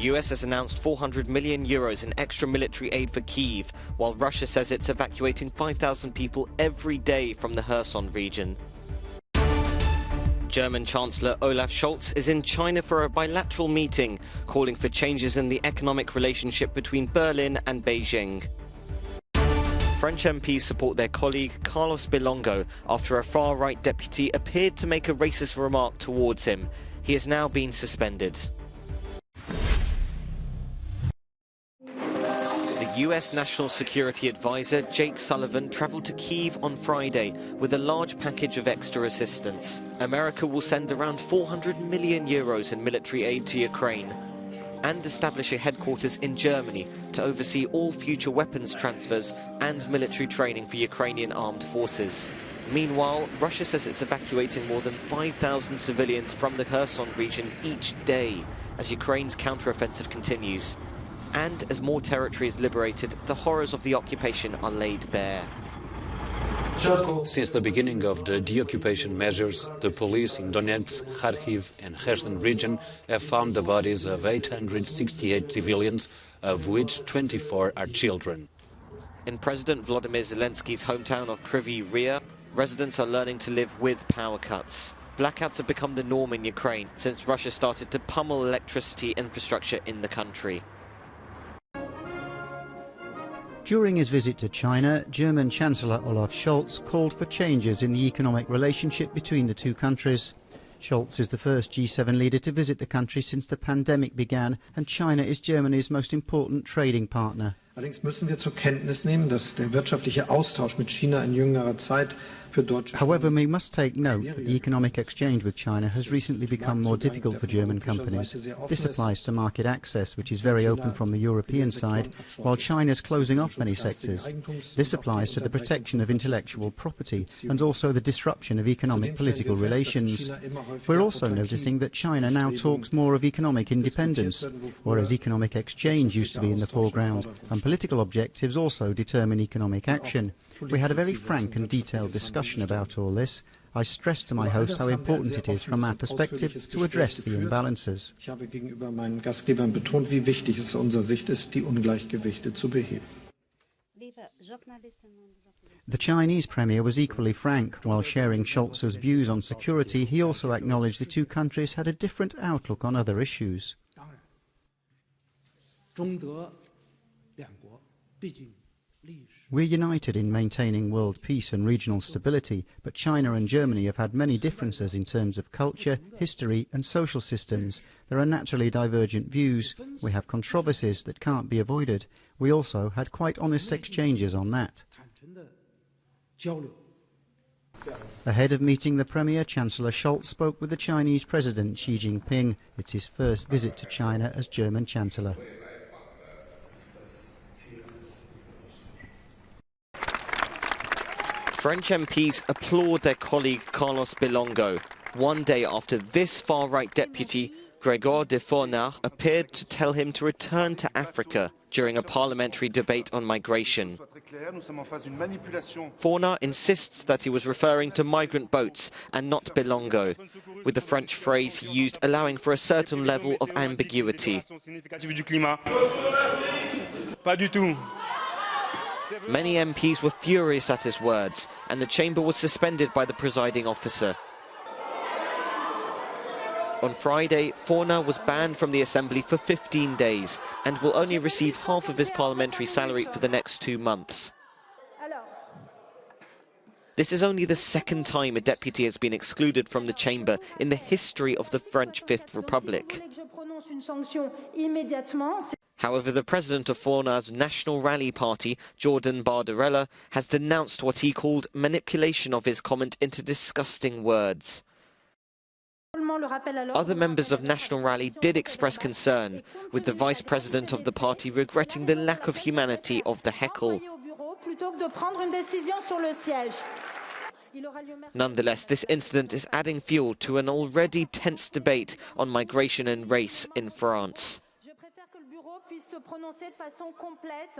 US has announced 400 million euros in extra military aid for Kyiv, while Russia says it's evacuating 5,000 people every day from the Kherson region. German Chancellor Olaf Scholz is in China for a bilateral meeting, calling for changes in the economic relationship between Berlin and Beijing. French MPs support their colleague Carlos Bilongo after a far-right deputy appeared to make a racist remark towards him. He has now been suspended. The US National Security Advisor Jake Sullivan travelled to Kyiv on Friday with a large package of extra assistance. America will send around 400 million euros in military aid to Ukraine and establish a headquarters in Germany to oversee all future weapons transfers and military training for Ukrainian armed forces. Meanwhile, Russia says it's evacuating more than 5,000 civilians from the Kherson region each day as Ukraine's counteroffensive continues. And as more territory is liberated, the horrors of the occupation are laid bare. Since the beginning of the deoccupation measures, the police in Donetsk, Kharkiv and Kherson region have found the bodies of 868 civilians, of which 24 are children. In President Volodymyr Zelensky's hometown of Kryvyi Rih, residents are learning to live with power cuts. Blackouts have become the norm in Ukraine since Russia started to pummel electricity infrastructure in the country. During his visit to China, German Chancellor Olaf Scholz called for changes in the economic relationship between the two countries. Scholz is the first G7 leader to visit the country since the pandemic began, and China is Germany's most important trading partner. Allerdings müssen wir zur Kenntnis nehmen, dass der wirtschaftliche Austausch mit China in jüngerer Zeit für Deutschland. However, we must take note that the economic exchange with China has recently become more difficult for German companies. This applies to market access, which is very open from the European side, while China is closing off many sectors. This applies to the protection of intellectual property and also the disruption of economic political relations. We're also noticing that China now talks more of economic independence, whereas economic exchange used to be in the foreground, and political objectives also determine economic action. We had a very frank and detailed discussion about all this. I stressed to my host how important it is from our perspective to address the imbalances. Ich habe gegenüber meinen Gastgebern betont, wie wichtig es aus unserer Sicht ist, die Ungleichgewichte zu beheben. The Chinese premier was equally frank. While sharing Scholz's views on security, he also acknowledged the two countries had a different outlook on other issues. We're united in maintaining world peace and regional stability, but China and Germany have had many differences in terms of culture, history and social systems. There are naturally divergent views. We have controversies that can't be avoided. We also had quite honest exchanges on that. Ahead of meeting the Premier, Chancellor Scholz spoke with the Chinese President Xi Jinping. It's his first visit to China as German Chancellor. French MPs applaud their colleague Carlos Bilongo, one day after this far-right deputy, Grégoire de Fournard, appeared to tell him to return to Africa during a parliamentary debate on migration. Fournard insists that he was referring to migrant boats and not Bilongo, with the French phrase he used allowing for a certain level of ambiguity. Many MPs were furious at his words, and the chamber was suspended by the presiding officer. On Friday, Fournard was banned from the Assembly for 15 days and will only receive half of his parliamentary salary for the next 2 months. This is only the second time a deputy has been excluded from the chamber in the history of the French Fifth Republic. However, the president of Fournard's National Rally Party, Jordan Bardarella, has denounced what he called manipulation of his comment into disgusting words. Other members of National Rally did express concern, with the vice president of the party regretting the lack of humanity of the heckle. Nonetheless, this incident is adding fuel to an already tense debate on migration and race in France. Se prononcer de façon complète.